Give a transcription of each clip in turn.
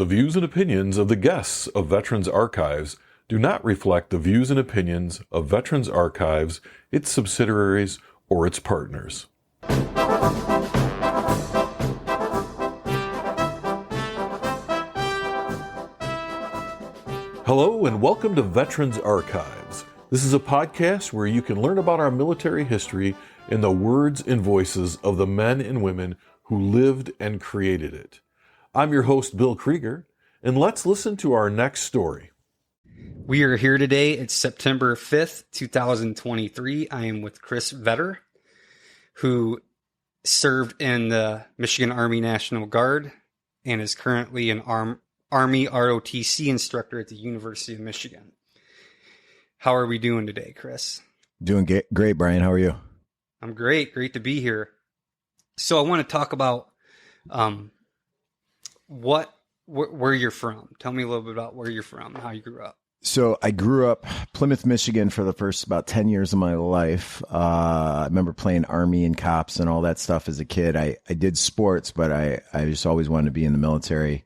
The views and opinions of the guests of Veterans Archives do not reflect the views and opinions of Veterans Archives, its subsidiaries, or its partners. Hello and welcome to Veterans Archives. This is a podcast where you can learn about our military history in the words and voices of the men and women who lived and created it. I'm your host, Bill Krieger, and let's listen to our next story. We are here today. It's September 5th, 2023. I am with Chris Vedder, who served in the Michigan Army National Guard and is currently an Army ROTC instructor at the University of Michigan. How are we doing today, Chris? Doing great, Brian. How are you? I'm great. Great to be here. So I want to talk about where you're from. Tell me a little bit about where you're from, how you grew up. So I grew up Plymouth, Michigan for the first about 10 years of my life. I remember playing Army and cops and all that stuff as a kid. I did sports, but I just always wanted to be in the military.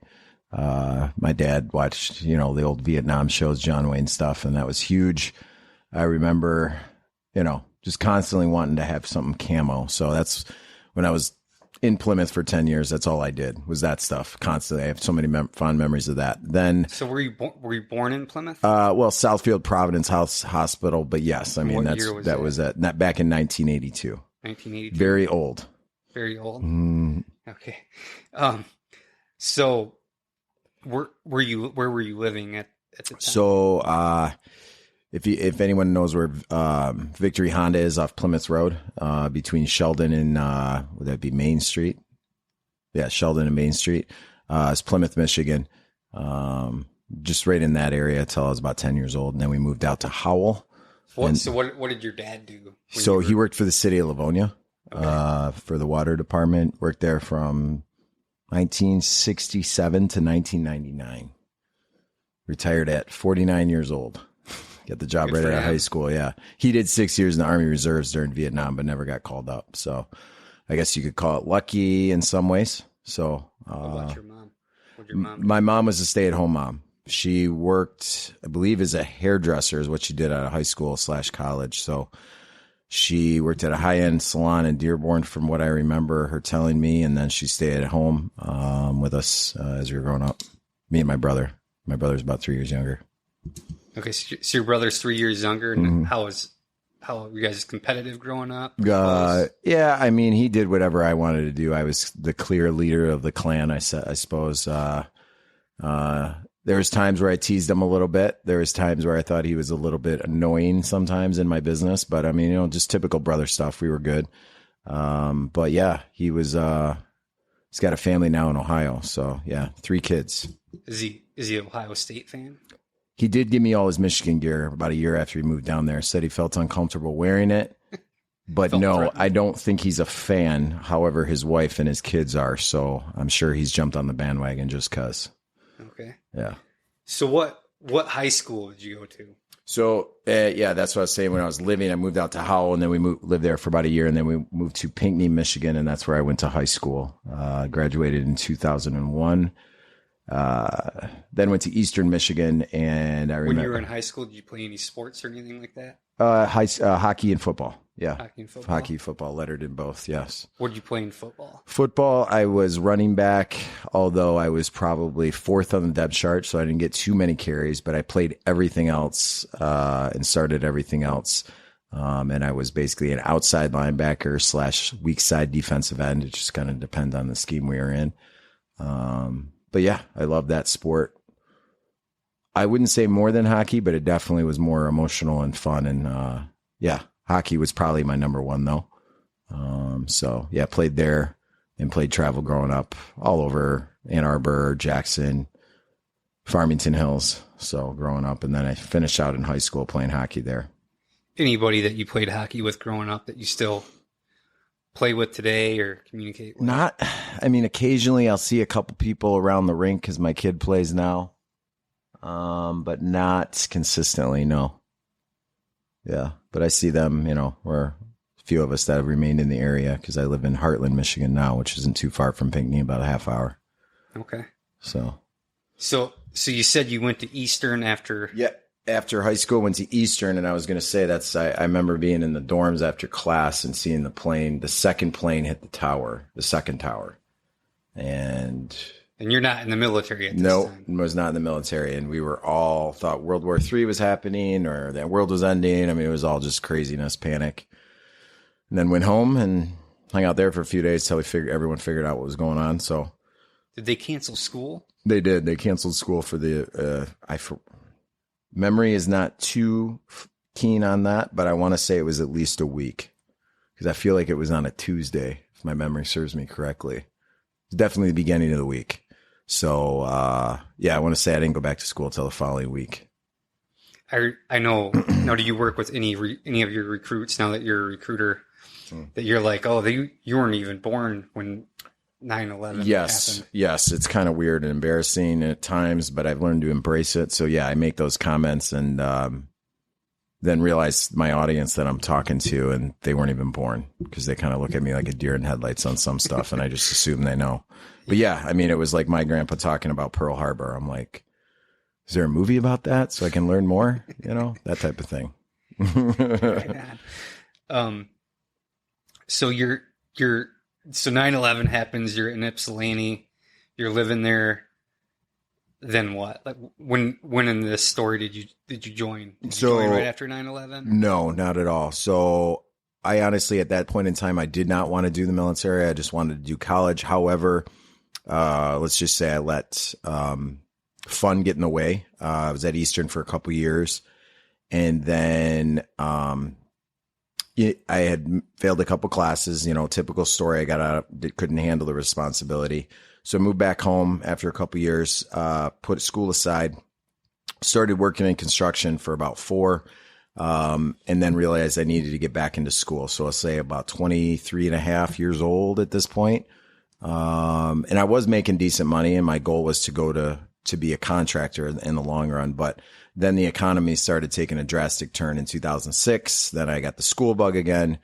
My dad watched, the old Vietnam shows, John Wayne stuff, and that was huge. I remember, just constantly wanting to have something camo. So that's when I was in Plymouth for 10 years. That's all I did was that stuff constantly. I have so many fond memories of that. Then, so were you born in Plymouth? Well, Southfield Providence Hospital, but yes, I mean, that was back in 1982. 1982. Very old. Very old. Okay. So where were you living at the time? So, if anyone knows where Victory Honda is off Plymouth Road, between Sheldon and would that be Main Street? Yeah, Sheldon and Main Street. It's Plymouth, Michigan. Just right in that area until I was about 10 years old, and then we moved out to Howell. What did your dad do? So he worked for the city of Livonia, for the water department. Worked there from 1967 to 1999. Retired at 49 years old. Got the job right out of high school. Yeah. He did 6 years in the Army Reserves during Vietnam, but never got called up. So I guess you could call it lucky in some ways. So, what about your mom? What did your mom do? My mom was a stay-at-home mom. She worked, I believe, as a hairdresser is what she did out of high school / college. So she worked at a high-end salon in Dearborn from what I remember her telling me. And then she stayed at home, with us, as we were growing up. Me and my brother. My brother's about 3 years younger. Okay, so your brother's 3 years younger, and how were you guys competitive growing up? Yeah, I mean, he did whatever I wanted to do. I was the clear leader of the clan, I suppose. There was times where I teased him a little bit. There was times where I thought he was a little bit annoying sometimes in my business, but I mean, just typical brother stuff. We were good. But yeah, he's got a family now in Ohio. So yeah, 3 kids. Is he an Ohio State fan? He did give me all his Michigan gear about a year after he moved down there. Said he felt uncomfortable wearing it. But no, threatened. I don't think he's a fan. However, his wife and his kids are. So I'm sure he's jumped on the bandwagon just because. Okay. Yeah. So what high school did you go to? So, yeah, that's what I was saying. When I was living, I moved out to Howell, and then we lived there for about a year. And then we moved to Pinckney, Michigan. And that's where I went to high school. Graduated in 2001. Then went to Eastern Michigan, and I remember when you were in high school, did you play any sports or anything like that? Hockey and football. Yeah. Hockey, football, lettered in both. Yes. What did you play in football? Football, I was running back, although I was probably 4th on the depth chart, so I didn't get too many carries, but I played everything else, and started everything else. And I was basically an outside linebacker / weak side defensive end. It just kind of depends on the scheme we were in. But yeah, I love that sport. I wouldn't say more than hockey, but it definitely was more emotional and fun. And yeah, hockey was probably my number one though. So yeah, played there and played travel growing up all over Ann Arbor, Jackson, Farmington Hills. So growing up, and then I finished out in high school playing hockey there. Anybody that you played hockey with growing up that you still play with today or communicate with? Occasionally I'll see a couple people around the rink because my kid plays now. But not consistently, no. Yeah, but I see them, we're a few of us that have remained in the area because I live in Heartland, Michigan now, which isn't too far from Pinckney, about a half hour. Okay. So So you said you went to Eastern after. Yeah. After high school, went to Eastern, and I was going to say I remember being in the dorms after class and seeing the second plane hit the second tower. And you're not in the military at this time? No, was not in the military. And we were all thought World War III was happening or that world was ending. I mean, it was all just craziness, panic. And then went home and hung out there for a few days till everyone figured out what was going on. So, did they cancel school? They did. They canceled school for the memory is not too keen on that, but I want to say it was at least a week because I feel like it was on a Tuesday, if my memory serves me correctly. It's definitely the beginning of the week. So, I want to say I didn't go back to school till the following week. I know. Now, do you work with any of your recruits now that you're a recruiter that you're like, oh, you weren't even born when 9/11 happened? Yes. It's kind of weird and embarrassing at times, but I've learned to embrace it. So yeah, I make those comments and then realize my audience that I'm talking to, and they weren't even born because they kind of look at me like a deer in headlights on some stuff, and I just assume they know. But yeah, I mean, it was like my grandpa talking about Pearl Harbor. I'm like, is there a movie about that so I can learn more? That type of thing. Right on. So so 9/11 happens, you're in Ypsilanti, you're living there. Then what? Like when in this story did you join? Did you join right after 9/11? No, not at all. So I honestly, at that point in time, I did not want to do the military. I just wanted to do college. However, let's just say I let fun get in the way. I was at Eastern for a couple years, and then I had failed a couple classes, typical story. I got out, couldn't handle the responsibility. So I moved back home after a couple years, put school aside, started working in construction for about 4, and then realized I needed to get back into school. So I'll say about 23 and a half years old at this point. And I was making decent money, and my goal was to go to be a contractor in the long run. But then the economy started taking a drastic turn in 2006. Then I got the school bug again.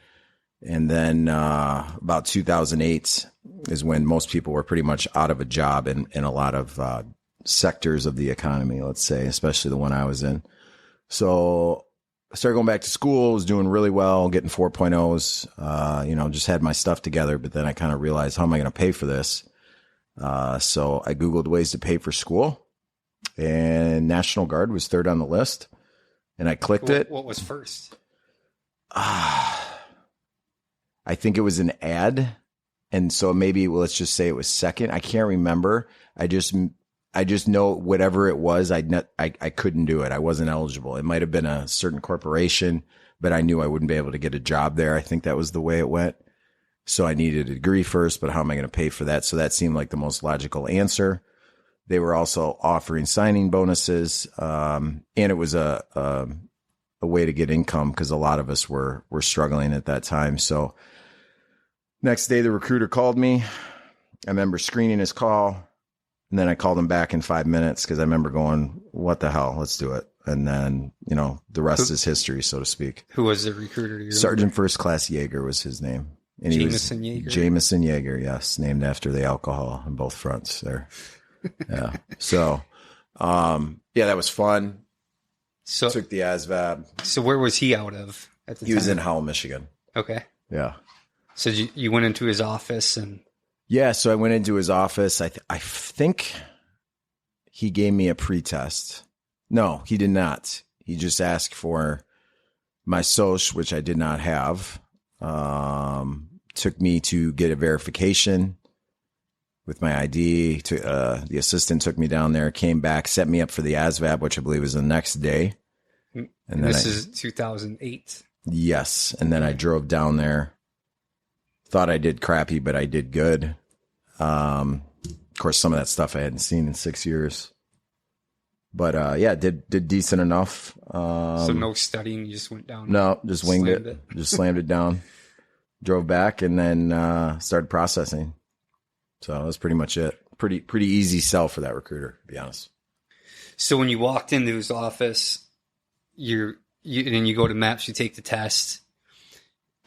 And then about 2008 is when most people were pretty much out of a job in a lot of sectors of the economy, let's say, especially the one I was in. So I started going back to school, was doing really well, getting 4.0s, just had my stuff together. But then I kind of realized, how am I going to pay for this? So I Googled ways to pay for school, and National Guard was third on the list, and I clicked it. What was first? I think it was an ad. And so maybe, let's just say it was second. I can't remember. I just know whatever it was, I couldn't do it. I wasn't eligible. It might have been a certain corporation, but I knew I wouldn't be able to get a job there. I think that was the way it went. So I needed a degree first, but how am I going to pay for that? So that seemed like the most logical answer. They were also offering signing bonuses. And it was a way to get income because a lot of us were struggling at that time. So next day, the recruiter called me. I remember screening his call, and then I called him back in 5 minutes because I remember going, what the hell? Let's do it. And then, the rest is history, so to speak. Who was the recruiter? Sergeant First Class Yeager was his name. And Jameson Yeager? Jameson Yeager, yes. Named after the alcohol on both fronts there. Yeah. So, that was fun. So took the ASVAB. So where was he out of at the time? He was in Howell, Michigan. Okay. Yeah. So you went into his office and... Yeah, so I went into his office. I think he gave me a pretest. No, he did not. He just asked for my social, which I did not have. Took me to get a verification with my ID. The assistant took me down there, came back, set me up for the ASVAB, which I believe was the next day. And then this is 2008. Yes, and then I drove down there. Thought I did crappy, but I did good. Of course, some of that stuff I hadn't seen in 6 years. But did decent enough. So no studying, you just went down? No, just winged it. Just slammed it down. Drove back and then started processing. So that was pretty much it. Pretty easy sell for that recruiter, to be honest. So when you walked into his office, you go to MAPS, you take the test.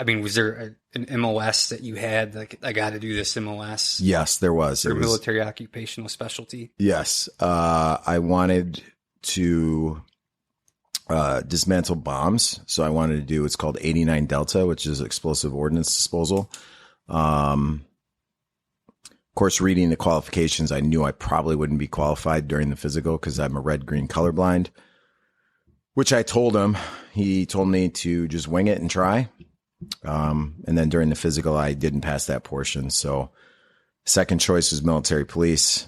I mean, was there an MOS that you had? Like, I got to do this MOS. Yes, there was. Your military occupational specialty. Yes. I wanted to dismantle bombs. So I wanted to do what's called 89 Delta, which is explosive ordnance disposal. Of course, reading the qualifications, I knew I probably wouldn't be qualified during the physical because I'm a red-green colorblind, which I told him. He told me to just wing it and try. And then during the physical, I didn't pass that portion. So second choice was military police.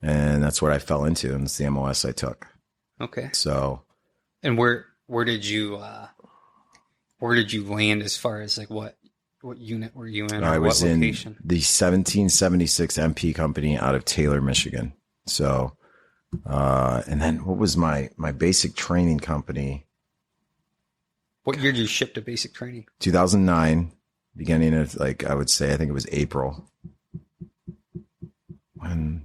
And that's what I fell into. And it's the MOS I took. Okay. So. And where did you land as far as like what unit were you in? I was what in location? the 1776 MP company out of Taylor, Michigan. So, and then what was my basic training company? What year did you ship to basic training? 2009, beginning of like, I would say, I think it was April. When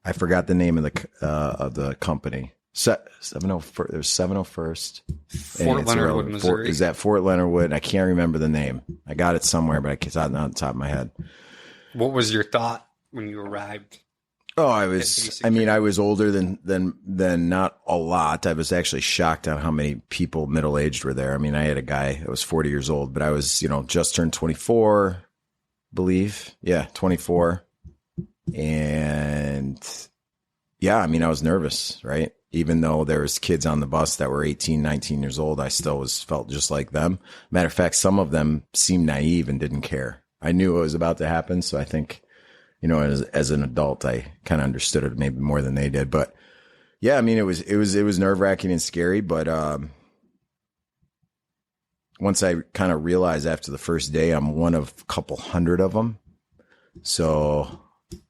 I forgot the name of the company. 701st. There's 701st. Fort Leonard Wood, Missouri. Is that Fort Leonard Wood? I can't remember the name. I got it somewhere, but it's not on the top of my head. What was your thought when you arrived? Oh, I was older than not a lot. I was actually shocked on how many people middle-aged were there. I mean, I had a guy that was 40 years old, but I was, just turned 24, believe. Yeah, 24. And yeah, I mean, I was nervous, right? Even though there was kids on the bus that were 18, 19 years old, I still felt just like them. Matter of fact, some of them seemed naive and didn't care. I knew it was about to happen. So I think, as an adult, I kind of understood it maybe more than they did. But yeah, I mean, it was nerve wracking and scary. But once I kind of realized after the first day, I'm one of a couple hundred of them. So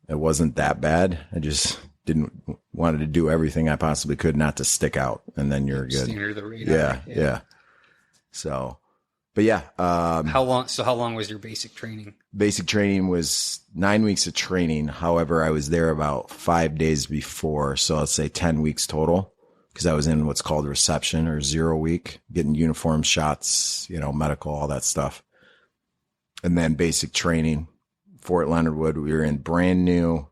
it wasn't that bad. I just wanted to do everything I possibly could not to stick out, and then you're good. Under the radar. Yeah. So, but yeah. How long was your basic training? Basic training was 9 weeks of training. However, I was there about 5 days before. So let's say 10 weeks total, because I was in what's called reception or 0 week, getting uniform shots, medical, all that stuff. And then basic training, Fort Leonard Wood. We were in brand new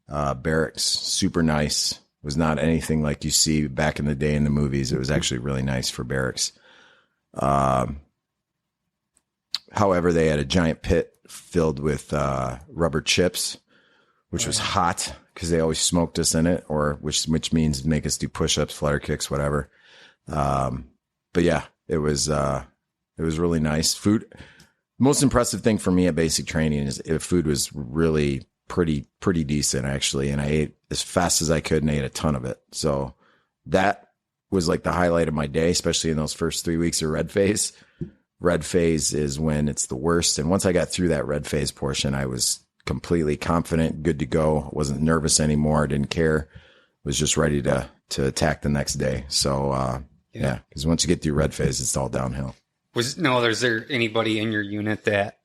barracks, super nice. It was not anything like you see back in the day in the movies. It was actually really nice for barracks. However, they had a giant pit filled with rubber chips, which was hot because they always smoked us in it, or which means make us do push-ups, flutter kicks, whatever. But yeah, it was really nice. Food. Most impressive thing for me at basic training is food was really pretty decent, actually. And I ate as fast as I could and ate a ton of it. So that was like the highlight of my day, especially in those first 3 weeks of red phase. Red phase is when it's the worst. And once I got through that red phase portion, I was completely confident, good to go. Wasn't nervous anymore. Didn't care. Was just ready to attack the next day. So, yeah, because once you get through red phase, it's all downhill. Was there anybody in your unit that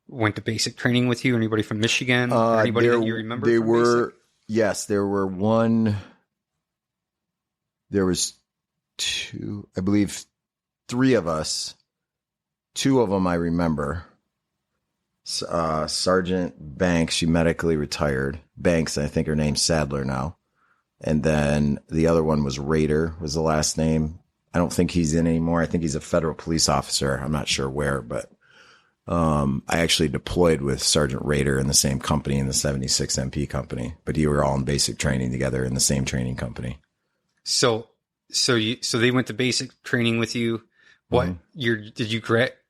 went to basic training with you? Anybody from Michigan? Or anybody that you remember? Yes, there were one. There was two, I believe, three of us. Two of them I remember. Sergeant Banks, she medically retired. Banks, I think her name's Sadler now. And then the other one was Rader, was the last name. I don't think he's in anymore. I think he's a federal police officer. I'm not sure where, but I actually deployed with Sergeant Rader in the same company, in the 76 MP company. But we were all in basic training together in the same training company. So they went to basic training with you. What year did you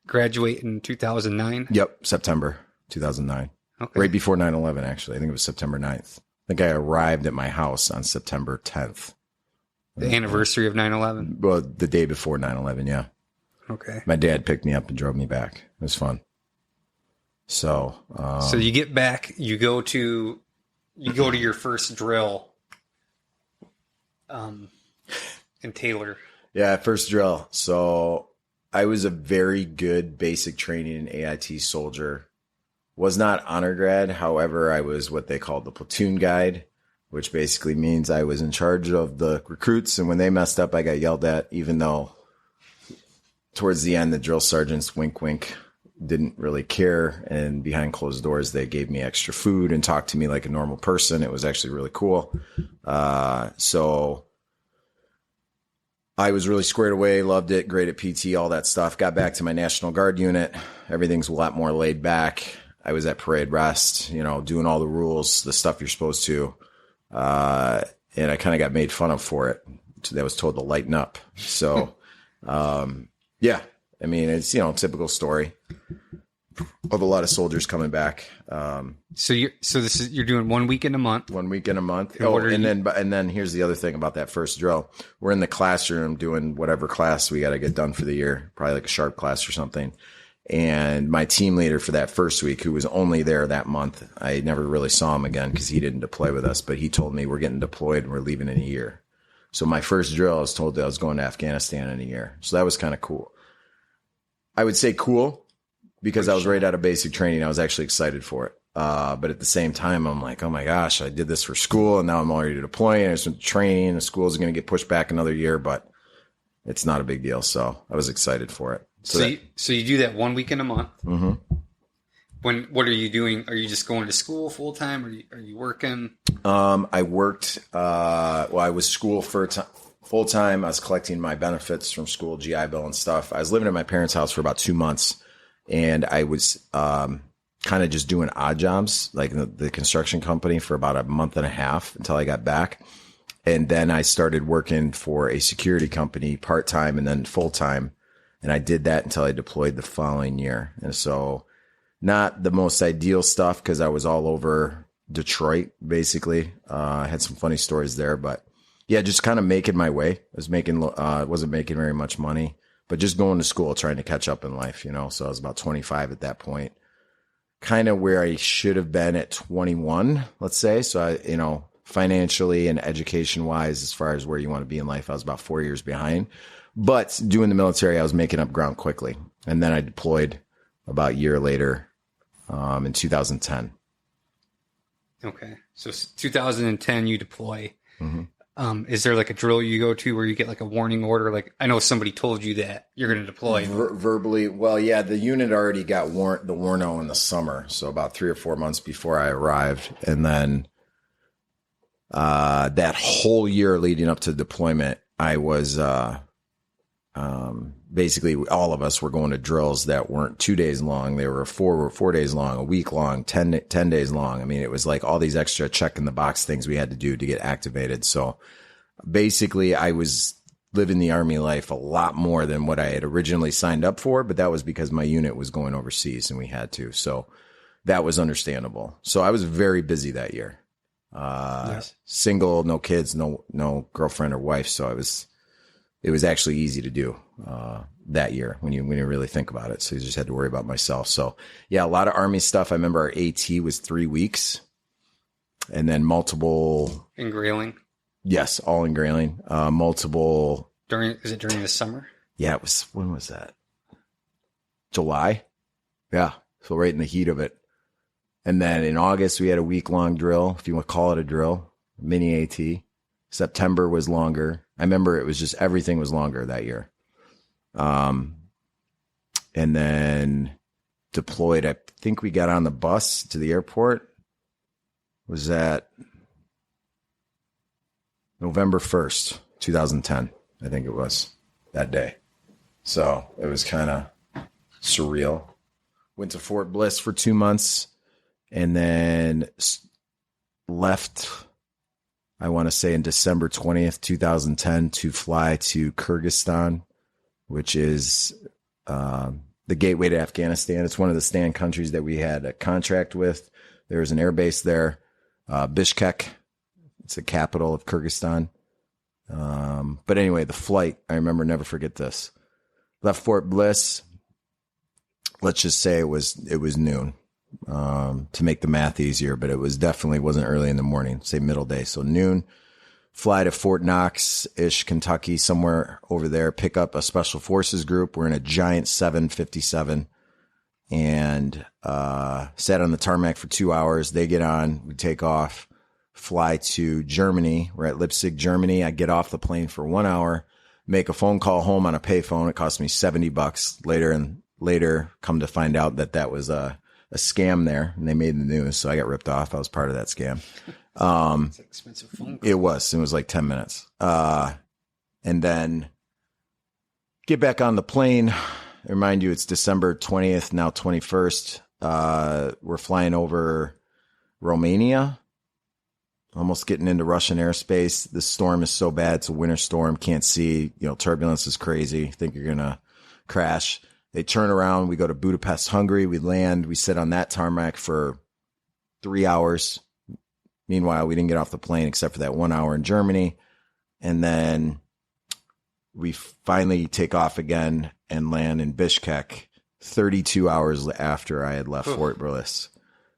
graduate in 2009? Yep, September 2009. Okay. Right before 9/11, actually. I think it was September 9th. I think I arrived at my house on September 10th. The anniversary of 9/11? Well, the day before 9/11, yeah. Okay. My dad picked me up and drove me back. It was fun. So you get back, you go to your first drill in Taylor. Yeah, first drill. So I was a very good basic training and AIT soldier. Was not honor grad. However, I was what they called the platoon guide, which basically means I was in charge of the recruits. And when they messed up, I got yelled at, even though towards the end, the drill sergeants, wink, wink, didn't really care. And behind closed doors, they gave me extra food and talked to me like a normal person. It was actually really cool. So I was really squared away, loved it, great at PT, all that stuff. Got back to my National Guard unit. Everything's a lot more laid back. I was at parade rest, doing all the rules, the stuff you're supposed to. And I kind of got made fun of for it. So I was told to lighten up. So, yeah, I mean, it's, typical story of a lot of soldiers coming back. So you're doing 1 week in a month. 1 week in a month. And then here's the other thing about that first drill. We're in the classroom doing whatever class we got to get done for the year, probably like a sharp class or something. And my team leader for that first week, who was only there that month, I never really saw him again because he didn't deploy with us, but he told me we're getting deployed and we're leaving in a year. So my first drill, I was told that I was going to Afghanistan in a year. So that was kind of cool. I would say cool because I was right out of basic training. I was actually excited for it. But at the same time, I'm like, oh my gosh, I did this for school and now I'm already deploying. I was training. The school's going to get pushed back another year, but it's not a big deal. So I was excited for it. So you do that 1 week in a month. Mm-hmm. What are you doing? Are you just going to school full time? Are you working? I worked. I was school full time. I was collecting my benefits from school, GI Bill and stuff. I was living at my parents' house for about 2 months, and I was kind of just doing odd jobs, like the construction company, for about a month and a half until I got back, and then I started working for a security company part time and then full time. And I did that until I deployed the following year. And so not the most ideal stuff because I was all over Detroit, basically. I had some funny stories there, but yeah, just kind of making my way. Wasn't making very much money, but just going to school, trying to catch up in life, So I was about 25 at that point, kind of where I should have been at 21, let's say. So I, financially and education wise, as far as where you want to be in life, I was about 4 years behind. But doing the military, I was making up ground quickly. And then I deployed about a year later in 2010. Okay. So 2010, you deploy. Mm-hmm. Is there like a drill you go to where you get like a warning order? Like, I know somebody told you that you're going to deploy. Verbally. Well, yeah, the unit already got the warno in the summer. So about 3 or 4 months before I arrived. And then that whole year leading up to deployment, I was... basically all of us were going to drills that weren't 2 days long. They were 4 days long, a week long, 10 days long. I mean, it was like all these extra check in the box things we had to do to get activated. So basically I was living the Army life a lot more than what I had originally signed up for, but that was because my unit was going overseas and we had to. So that was understandable. So I was very busy that year. Nice. Single, no kids, no girlfriend or wife. So it was actually easy to do that year when you really think about it. So you just had to worry about myself. So yeah, a lot of Army stuff. I remember our AT was 3 weeks and then multiple engrailing. Yes. All engrailing, multiple. Is it during the summer? Yeah, it was. When was that? July. Yeah. So right in the heat of it. And then in August, we had a week-long drill, if you want to call it a drill, mini AT. September was longer. I remember it was just everything was longer that year. And then deployed, I think we got on the bus to the airport. Was that November 1st, 2010, I think it was that day. So it was kind of surreal. Went to Fort Bliss for 2 months and then left, I want to say in December 20th, 2010 to fly to Kyrgyzstan, which is the gateway to Afghanistan. It's one of the stand countries that we had a contract with. There was an air base there, Bishkek. It's the capital of Kyrgyzstan. But anyway, the flight, I remember, never forget this. Left Fort Bliss. Let's just say it was noon, to make the math easier, but it was definitely wasn't early in the morning, say middle day. So noon, fly to Fort Knox-ish, Kentucky, somewhere over there, pick up a special forces group. We're in a giant 757 and, sat on the tarmac for 2 hours. They get on, we take off, fly to Germany. We're at Leipzig, Germany. I get off the plane for 1 hour. make a phone call home on a payphone. It cost me $70 later. Come to find out that was a scam there, and they made the news. So I got ripped off. I was part of that scam. It's an expensive phone call. It was like 10 minutes. And then get back on the plane. I remind you, it's December 20th, now 21st. We're flying over Romania, almost getting into Russian airspace. The storm is so bad. It's a winter storm. Can't see, turbulence is crazy. Think you're going to crash. They turn around. We go to Budapest, Hungary. We land. We sit on that tarmac for 3 hours. Meanwhile, we didn't get off the plane except for that 1 hour in Germany. And then we finally take off again and land in Bishkek 32 hours after I had left Fort Bliss.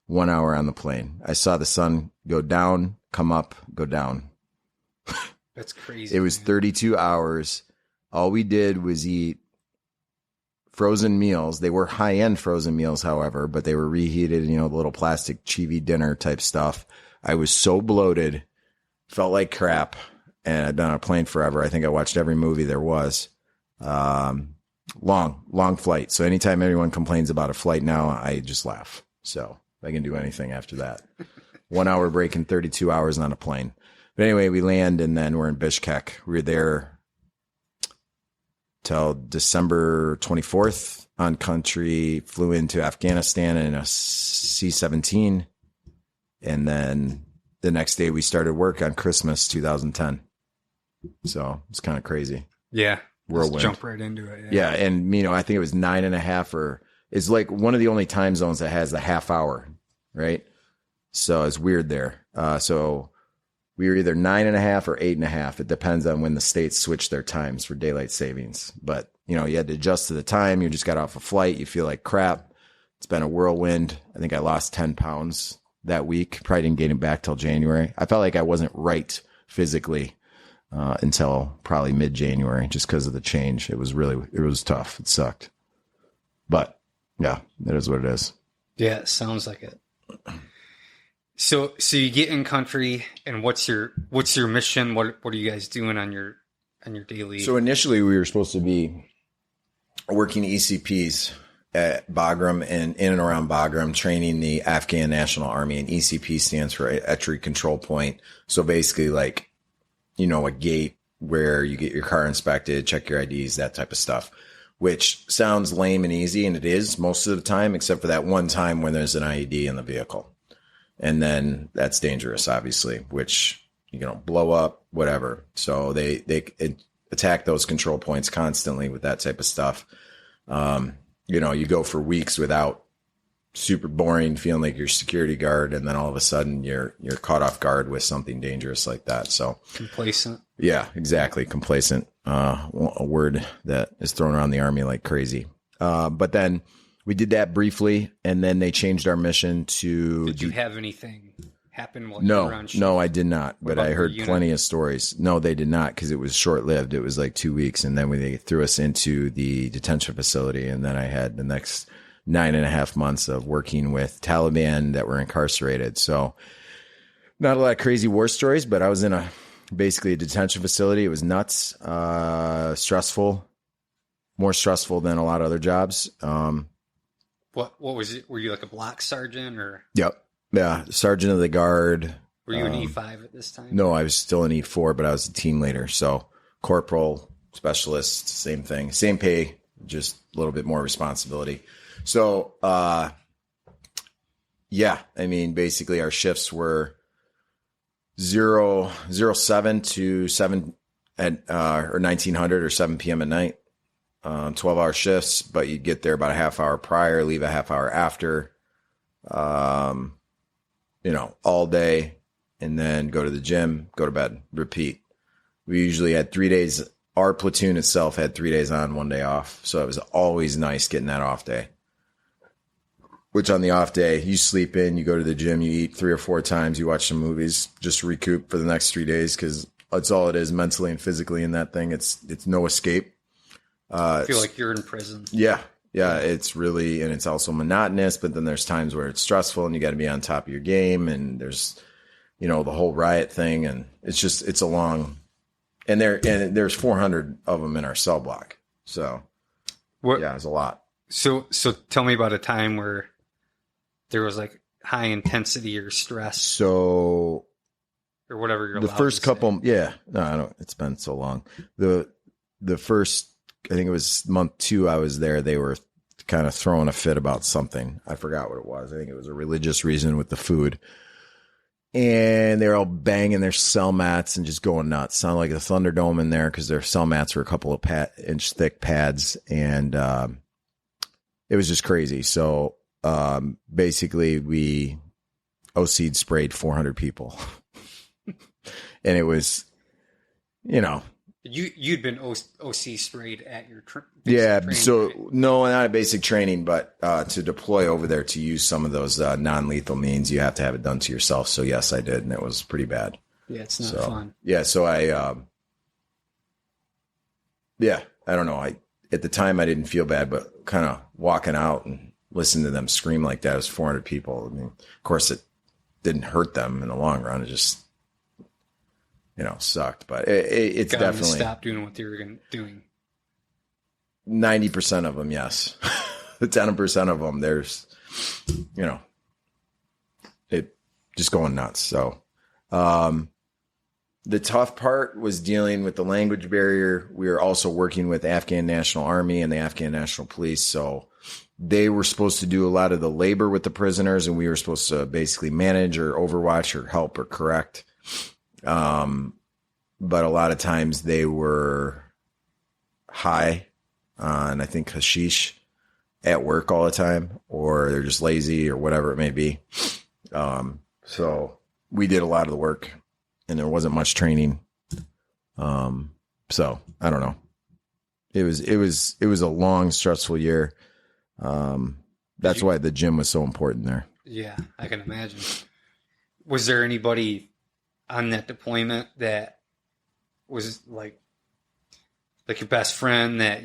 1 hour on the plane. I saw the sun go down, come up, go down. That's crazy. It was 32 hours. All we did was eat frozen meals. They were high-end frozen meals, however, but they were reheated, the little plastic chibi dinner type stuff. I was so bloated, felt like crap, and I'd been on a plane forever. I think I watched every movie there was. Long flight. So anytime anyone complains about a flight now, I just laugh. So I can do anything after that. 1 hour break in 32 hours on a plane. But anyway, we land and then we're in Bishkek. We were there till December 24th on country, flew into Afghanistan in a C-17. And then the next day we started work on Christmas 2010. So it's kind of crazy. Yeah. Whirlwind. Let's jump right into it. Yeah. And, I think it was 9.5 or it's like one of the only time zones that has the half hour, right? So it's weird there. So we were either 9.5 or 8.5. It depends on when the states switch their times for daylight savings. But, you had to adjust to the time. You just got off a flight. You feel like crap. It's been a whirlwind. I think I lost 10 pounds that week. Probably didn't get it back till January. I felt like I wasn't right physically until probably mid-January just because of the change. It was tough. It sucked. But, yeah, it is what it is. Yeah, it sounds like it. So you get in country, and what's your mission? What are you guys doing on your daily? So initially we were supposed to be working ECPs at Bagram and in and around Bagram, training the Afghan National Army, and ECP stands for Entry Control Point. So basically like, a gate where you get your car inspected, check your IDs, that type of stuff, which sounds lame and easy. And it is most of the time, except for that one time when there's an IED in the vehicle. And then that's dangerous, obviously, which, blow up, whatever. So they attack those control points constantly with that type of stuff. You go for weeks without super boring, feeling like you're a security guard. And then all of a sudden you're caught off guard with something dangerous like that. So complacent. Yeah, exactly. Complacent. A word that is thrown around the Army like crazy. But then we did that briefly, and then they changed our mission to... Did you have anything happen while you were on shift? No, I did not. But I heard plenty of stories. No, they did not, because it was short-lived. It was like 2 weeks, and then they threw us into the detention facility, and then I had the next 9.5 months of working with Taliban that were incarcerated. So not a lot of crazy war stories, but I was in basically a detention facility. It was nuts, stressful, more stressful than a lot of other jobs. What was it? Were you like a block sergeant or? Yep. Yeah. Sergeant of the guard. Were you an E5 at this time? No, I was still an E4, but I was a team leader. So corporal, specialist, same thing, same pay, just a little bit more responsibility. So, basically our shifts were 07 to 7 at, or 1900 or 7 PM at night. 12-hour shifts, but you get there about a half hour prior, leave a half hour after, all day, and then go to the gym, go to bed, repeat. We usually had 3 days. Our platoon itself had 3 days on, 1 day off. So it was always nice getting that off day, which on the off day, you sleep in, you go to the gym, you eat 3 or 4 times, you watch some movies, just recoup for the next 3 days. Cause that's all it is mentally and physically in that thing. It's no escape. I feel like you're in prison. Yeah. Yeah. It's really, and it's also monotonous, but then there's times where it's stressful and you got to be on top of your game. And there's, the whole riot thing. And it's a long, And there's 400 of them in our cell block. So yeah, it's a lot. So tell me about a time where there was like high intensity or stress. So, or whatever you're the allowed first to couple, say. yeah, no, I don't, it's been so long. The first, I think it was month 2 I was there, they were kind of throwing a fit about something. I forgot what it was. I think it was a religious reason with the food. And they're all banging their cell mats and just going nuts. Sounded like a Thunderdome in there because their cell mats were a couple of inch thick pads. And it was just crazy. So basically we OC'd sprayed 400 people. And it was, You'd been OC sprayed at your training, so right? No, not a basic training, but to deploy over there to use some of those non-lethal means, you have to have it done to yourself. So yes, I did, and it was pretty bad. Yeah, it's not fun. Yeah, so I don't know. At the time I didn't feel bad, but kind of walking out and listening to them scream like that, it was 400 people. I mean, of course, it didn't hurt them in the long run. It just sucked, but it's definitely stop doing what they were doing. 90% of them, yes. The 10% of them, there's, it just going nuts. So, the tough part was dealing with the language barrier. We were also working with Afghan National Army and the Afghan National Police. So they were supposed to do a lot of the labor with the prisoners, and we were supposed to basically manage or overwatch or help or correct. But a lot of times they were high on, I think, hashish at work all the time, or they're just lazy or whatever it may be. So we did a lot of the work, and there wasn't much training. So I don't know. It was a long, stressful year. That's why the gym was so important there. Yeah, I can imagine. Was there anybody on that deployment that was like your best friend that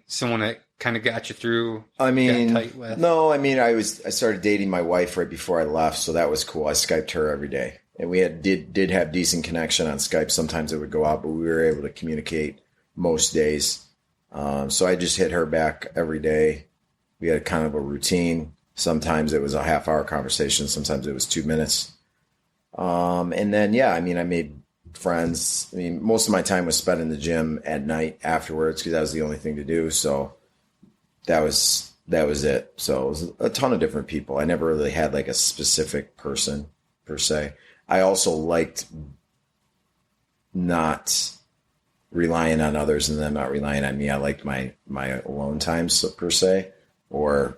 someone that kind of got you through? I mean, got tight with? No, I mean, I started dating my wife right before I left, so that was cool. I Skyped her every day, and we did have decent connection on Skype. Sometimes it would go out, but we were able to communicate most days. So I just hit her back every day. We had kind of a routine. Sometimes it was a half-hour conversation. Sometimes it was 2 minutes. And then, yeah, I mean, I made friends. I mean, most of my time was spent in the gym at night afterwards because that was the only thing to do. So that was it. So it was a ton of different people. I never really had like a specific person per se. I also liked not relying on others and them not relying on me. I liked my alone times per se, or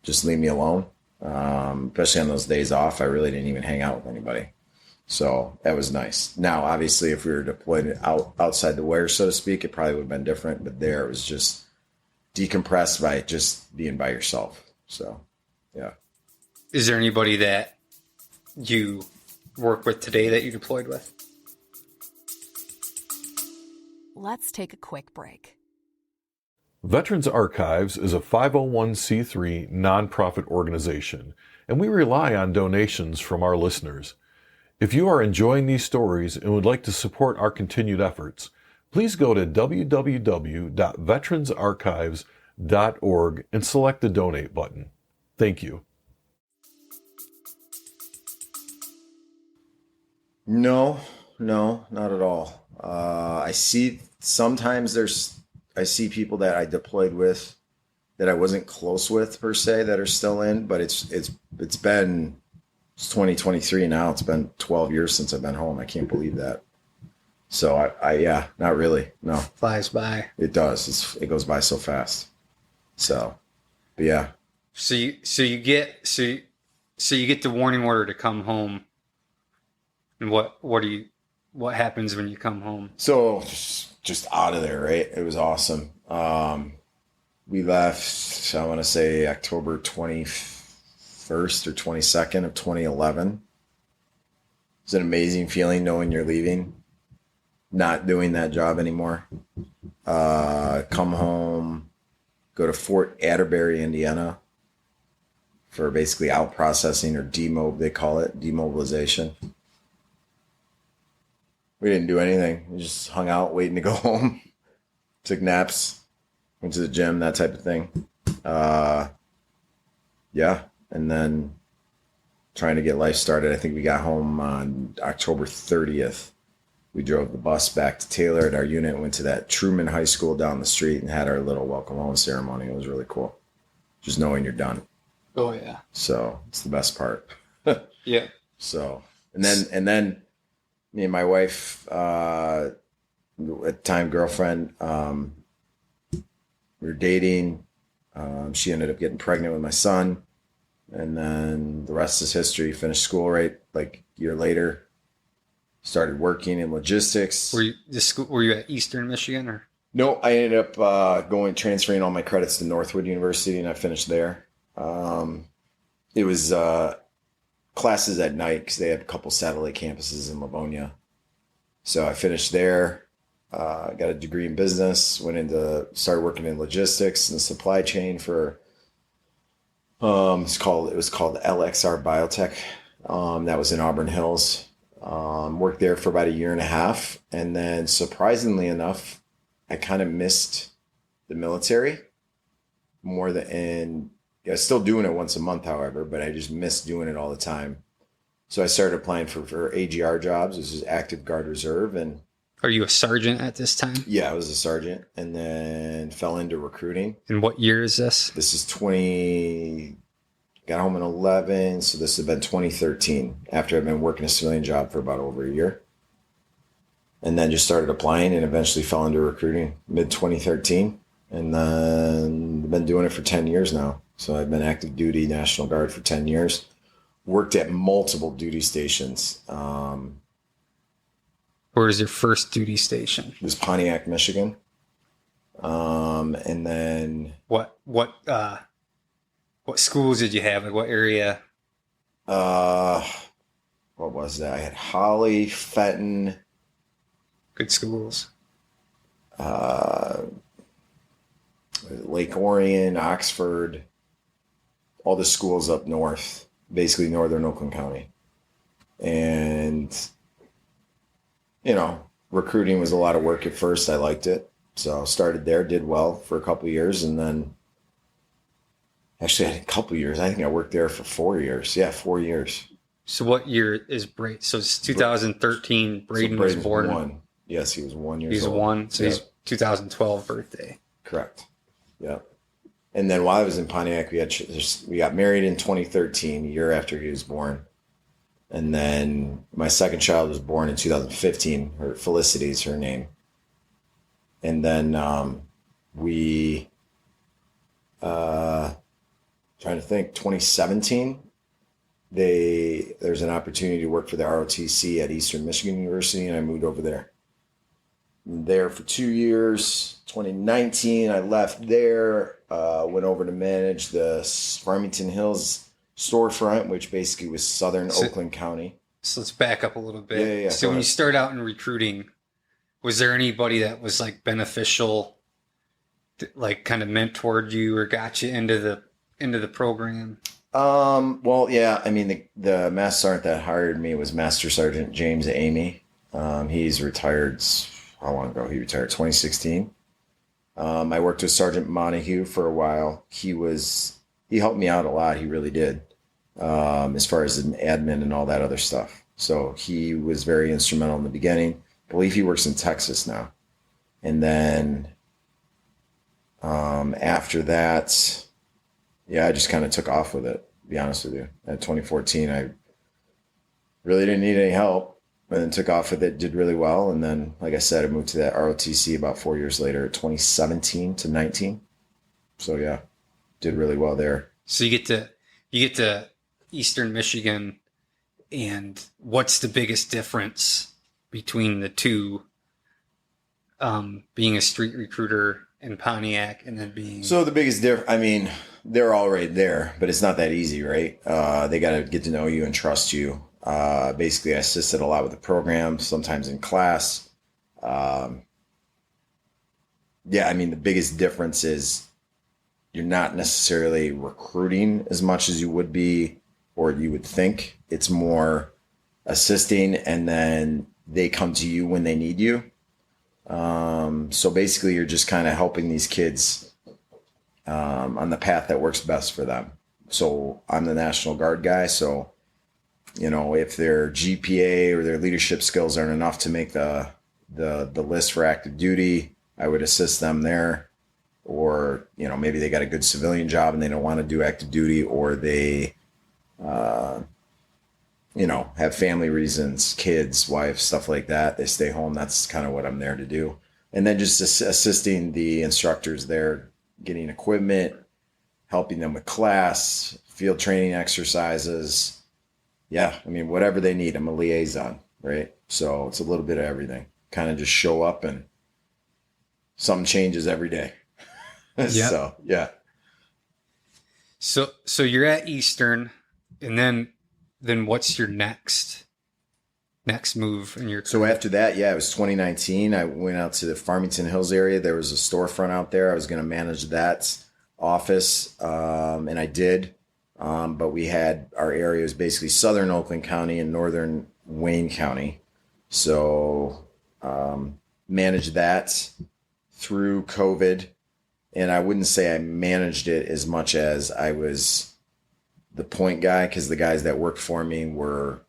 just leave me alone. Especially on those days off, I really didn't even hang out with anybody. So that was nice. Now, obviously, if we were deployed outside the wire, so to speak, it probably would have been different. But there, it was just decompressed by just being by yourself. So, yeah. Is there anybody that you work with today that you deployed with? Let's take a quick break. Veterans Archives is a 501c3 nonprofit organization, and we rely on donations from our listeners. If you are enjoying these stories and would like to support our continued efforts, please go to www.veteransarchives.org and select the donate button. Thank you. No, not at all. I see people that I deployed with that I wasn't close with per se that are still in, but it's 2023 now. It's been 12 years since I've been home. I can't believe that. So I not really. No. Flies by. It does. It goes by so fast. So, but yeah. So you get the warning order to come home. And what happens when you come home? So just out of there, right? It was awesome. We left, I want to say October 21st or 22nd of 2011. It's an amazing feeling knowing you're leaving, not doing that job anymore. Come home, go to Fort Atterbury, Indiana for basically out processing or they call it demobilization. We didn't do anything. We just hung out waiting to go home. Took naps. Went to the gym, that type of thing. Yeah. And then trying to get life started. I think we got home on October 30th. We drove the bus back to Taylor at our unit, went to that Truman High School down the street and had our little welcome home ceremony. It was really cool. Just knowing you're done. Oh yeah. So it's the best part. Yeah. So, and then me and my wife, at the time girlfriend, we were dating. She ended up getting pregnant with my son. And then the rest is history. Finished school right like a year later. Started working in logistics. Were you at Eastern Michigan or? No, I ended up transferring all my credits to Northwood University, and I finished there. It was classes at night because they had a couple satellite campuses in Livonia. So I finished there. Got a degree in business. Started working in logistics and supply chain for. It was called LXR Biotech. That was in Auburn Hills. Worked there for about a year and a half. And then surprisingly enough, I kind of missed the military more than, I was still doing it once a month, however, but I just missed doing it all the time. So I started applying for AGR jobs. This is active guard reserve. And are you a sergeant at this time? yeah, I was a sergeant and then fell into recruiting. And what year is this? This is got home in 11, so this has been 2013 after I've been working a civilian job for about over a year. And then just started applying and eventually fell into recruiting mid-2013. And then I've been doing it for 10 years now. So I've been active duty National Guard for 10 years. Worked at multiple duty stations. Where was your first duty station? It was Pontiac, Michigan. And then... What schools did you have? Like what area? What was that? I had Holly, Fenton. Good schools. Lake Orion, Oxford, all the schools up north, basically northern Oakland County. And, recruiting was a lot of work at first. I liked it. So started there, did well for a couple of years, and then actually, I had a couple of years. I think I worked there for 4 years. Yeah, 4 years. So what year is Braden? So it's 2013. Braden was born. One. Yes, he was 1 year old. He's one. So yeah. he's 2012 birthday. Correct. Yeah. And then while I was in Pontiac, we got married in 2013, a year after he was born. And then my second child was born in 2015. Felicity is her name. And then trying to think, 2017, there's an opportunity to work for the ROTC at Eastern Michigan University, and I moved over there. There for 2 years. 2019, I left there, went over to manage the Farmington Hills storefront, which basically was southern Oakland County. So let's back up a little bit. Yeah. So when you start out in recruiting, was there anybody that was like beneficial, like kind of mentored you or got you into the program? Well, yeah. I mean, the master sergeant that hired me was Master Sergeant James Amy. He's retired. How long ago? He retired 2016. I worked with Sergeant Montague for a while. He helped me out a lot. He really did. As far as an admin and all that other stuff. So he was very instrumental in the beginning. I believe he works in Texas now. And then, after that, yeah, I just kind of took off with it, to be honest with you. At 2014, I really didn't need any help. And then took off with it, did really well. And then, like I said, I moved to that ROTC about 4 years later, 2017 to 19. So, yeah, did really well there. So you get to Eastern Michigan, and what's the biggest difference between the two, being a street recruiter in Pontiac and then being... So the biggest difference, I mean, they're all right there, but it's not that easy, right? They got to get to know you and trust you. Basically, I assisted a lot with the program, sometimes in class. Yeah, I mean, the biggest difference is you're not necessarily recruiting as much as you would be or you would think. It's more assisting, and then they come to you when they need you. So basically you're just kind of helping these kids on the path that works best for them. So I'm the National Guard guy. So, if their GPA or their leadership skills aren't enough to make the list for active duty, I would assist them there. Or, maybe they got a good civilian job and they don't want to do active duty, or they, have family reasons, kids, wife, stuff like that. They stay home. That's kind of what I'm there to do. And then just assisting the instructors there, getting equipment, helping them with class, field training exercises. Yeah, whatever they need. I'm a liaison, right? So it's a little bit of everything. Kind of just show up and something changes every day. Yeah. So, yeah. So you're at Eastern, and then what's your next move in your career? So after that, it was 2019. I went out to the Farmington Hills area. There was a storefront out there. I was going to manage that office, and I did. But we had, our area was basically southern Oakland County and northern Wayne County. So managed that through COVID. And I wouldn't say I managed it as much as I was the point guy, because the guys that worked for me were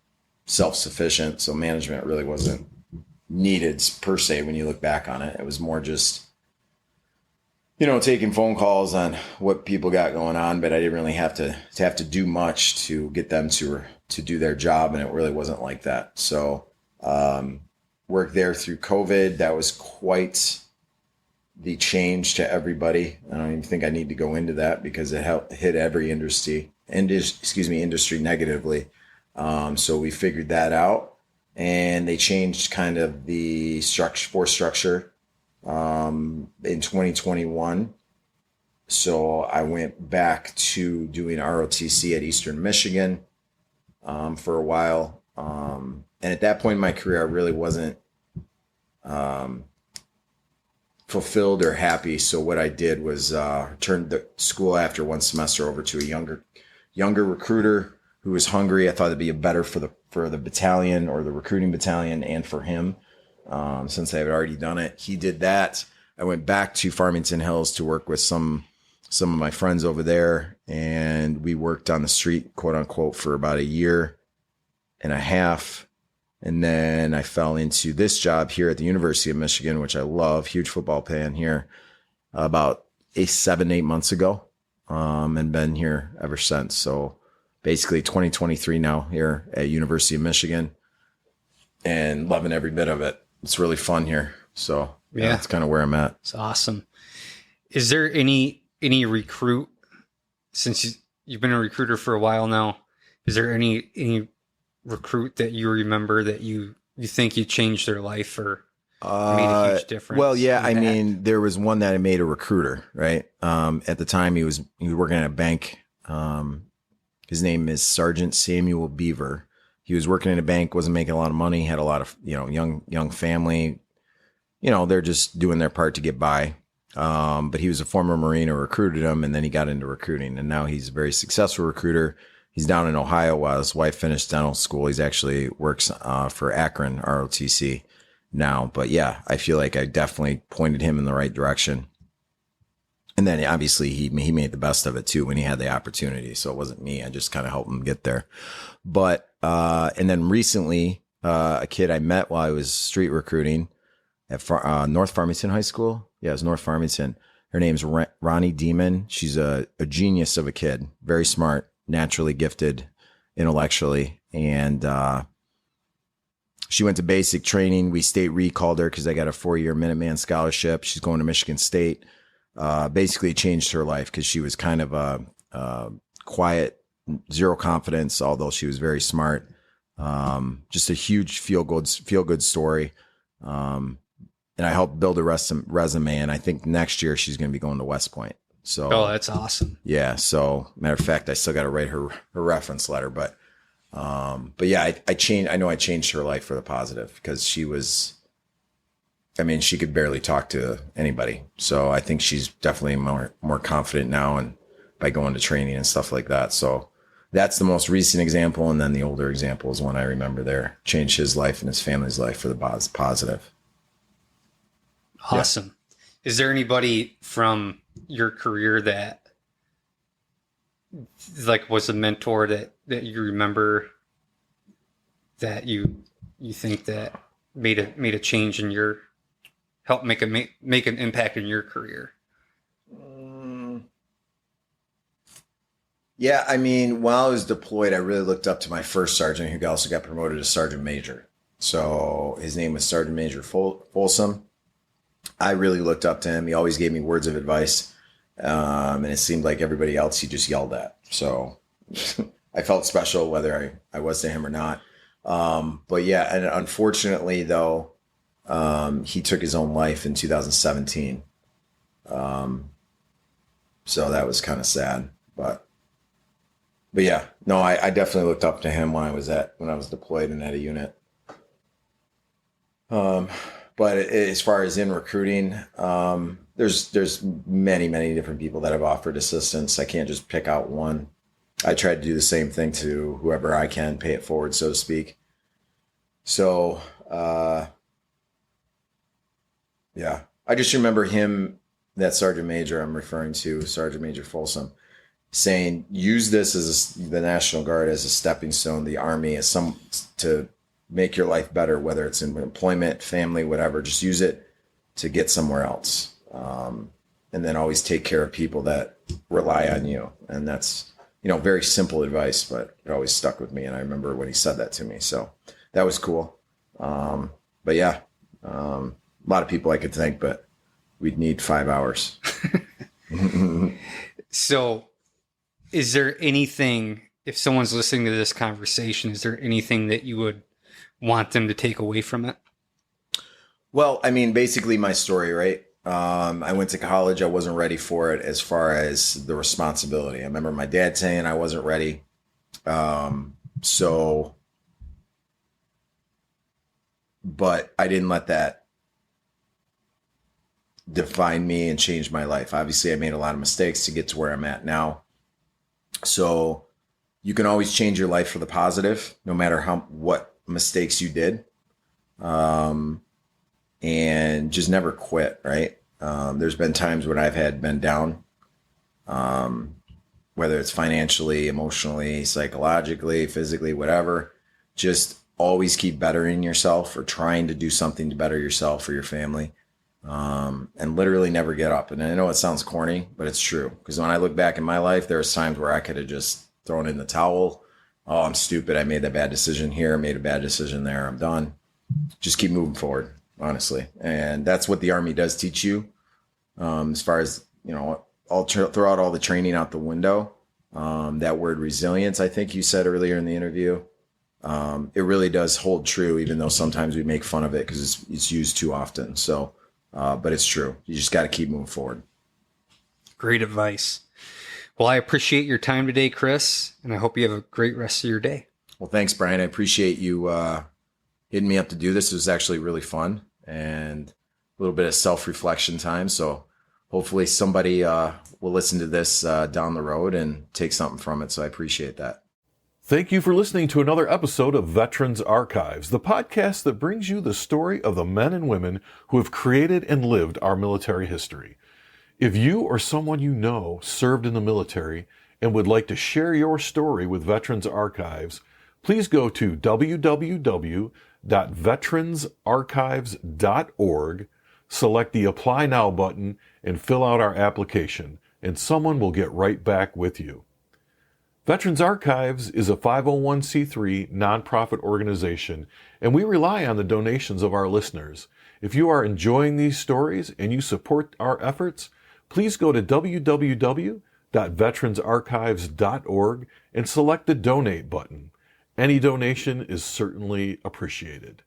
self-sufficient. So management really wasn't needed per se when you look back on it. It was more just, taking phone calls on what people got going on, but I didn't really have to do much to get them to do their job. And it really wasn't like that. So worked there through COVID. That was quite the change to everybody. I don't even think I need to go into that because it hit every industry negatively. So we figured that out, and they changed kind of the force structure in 2021. So I went back to doing ROTC at Eastern Michigan for a while. And at that point in my career, I really wasn't fulfilled or happy. So what I did was turned the school after one semester over to a younger recruiter who was hungry. I thought it'd be better for the battalion, or the recruiting battalion, and for him, since I had already done it. He did that. I went back to Farmington Hills to work with some of my friends over there, and we worked on the street, quote unquote, for about a year and a half. And then I fell into this job here at the University of Michigan, which I love, huge football fan here, about 7-8 months ago, and been here ever since. So basically 2023 now here at University of Michigan, and loving every bit of it. It's really fun here. So yeah, that's kind of where I'm at. It's awesome. Is there any recruit, since you've been a recruiter for a while now, is there any recruit that you remember that you think you changed their life or made a huge difference? Well, yeah, there was one that I made a recruiter, right? At the time he was working at a bank. His name is Sergeant Samuel Beaver. He was working in a bank, wasn't making a lot of money, had a lot of, young family, they're just doing their part to get by. But he was a former Marine who recruited him, and then he got into recruiting, and now he's a very successful recruiter. He's down in Ohio while his wife finished dental school. He's actually works for Akron ROTC now. But yeah, I feel like I definitely pointed him in the right direction. And then obviously he made the best of it too when he had the opportunity. So it wasn't me. I just kind of helped him get there. But and then recently a kid I met while I was street recruiting at North Farmington High School. Yeah, it was North Farmington. Her name's Ronnie Demon. She's a genius of a kid, very smart, naturally gifted intellectually. And she went to basic training. We state recalled her because I got a 4-year Minuteman scholarship. She's going to Michigan State. Basically changed her life because she was kind of a quiet, zero confidence, although she was very smart. Just a huge feel good story. And I helped build a resume. And I think next year she's going to be going to West Point. So, that's awesome. Yeah. So matter of fact, I still got to write her reference letter, but yeah, I changed her life for the positive because she could barely talk to anybody. So I think she's definitely more confident now, and by going to training and stuff like that. So that's the most recent example. And then the older example is one I remember there. Changed his life and his family's life for the positive. Awesome. Yeah. Is there anybody from your career that like was a mentor that you remember that you think that made a change in your, help make an impact in your career? Yeah, I mean, while I was deployed, I really looked up to my first sergeant, who also got promoted to sergeant major. So his name was Sergeant Major Folsom. I really looked up to him. He always gave me words of advice. And it seemed like everybody else he just yelled at. So I felt special whether I was to him or not. But yeah, and unfortunately, though, he took his own life in 2017. So that was kind of sad. But yeah, no, I definitely looked up to him when I was deployed and at a unit. But as far as in recruiting, there's many different people that have offered assistance. I can't just pick out one. I try to do the same thing to whoever I can, pay it forward, so to speak. So, yeah, I just remember him, that Sergeant Major I'm referring to, Sergeant Major Folsom, saying, use this as the National Guard as a stepping stone, the Army as to make your life better, whether it's in employment, family, whatever. Just use it to get somewhere else. And then always take care of people that rely on you. And that's, very simple advice, but it always stuck with me. And I remember when he said that to me. So that was cool. But yeah, a lot of people I could thank, but we'd need 5 hours. So is there anything, if someone's listening to this conversation, is there anything that you would want them to take away from it? Well, I mean, basically my story, right? I went to college. I wasn't ready for it as far as the responsibility. I remember my dad saying I wasn't ready. But I didn't let that define me and change my life. Obviously, I made a lot of mistakes to get to where I'm at now. So you can always change your life for the positive, no matter what mistakes you did. And just never quit, right? There's been times when I've been down, whether it's financially, emotionally, psychologically, physically, whatever. Just always keep bettering yourself or trying to do something to better yourself or your family. And literally never get up. And I know it sounds corny, but it's true. Because when I look back in my life, there's times where I could have just thrown in the towel. Oh, I'm stupid. I made that bad decision here. Made a bad decision there. I'm done. Just keep moving forward, honestly. And that's what the Army does teach you. As far as, I'll throw out all the training out the window. That word resilience, I think you said earlier in the interview. It really does hold true, even though sometimes we make fun of it because it's used too often. So, but it's true. You just got to keep moving forward. Great advice. Well, I appreciate your time today, Chris, and I hope you have a great rest of your day. Well, thanks, Brian. I appreciate you hitting me up to do this. It was actually really fun and a little bit of self-reflection time. So hopefully somebody will listen to this down the road and take something from it. So I appreciate that. Thank you for listening to another episode of Veterans Archives, the podcast that brings you the story of the men and women who have created and lived our military history. If you or someone you know served in the military and would like to share your story with Veterans Archives, please go to www.veteransarchives.org, select the Apply Now button, and fill out our application, and someone will get right back with you. Veterans Archives is a 501c3 nonprofit organization, and we rely on the donations of our listeners. If you are enjoying these stories and you support our efforts, please go to www.veteransarchives.org and select the Donate button. Any donation is certainly appreciated.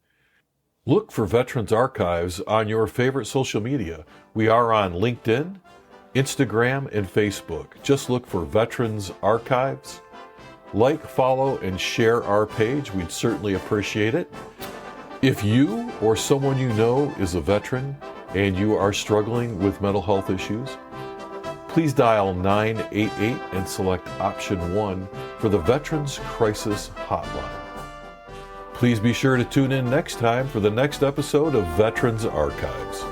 Look for Veterans Archives on your favorite social media. We are on LinkedIn, Instagram, and Facebook. Just look for Veterans Archives. Like, follow, and share our page. We'd certainly appreciate it. If you or someone you know is a veteran and you are struggling with mental health issues, please dial 988 and select option 1 for the Veterans Crisis Hotline. Please be sure to tune in next time for the next episode of Veterans Archives.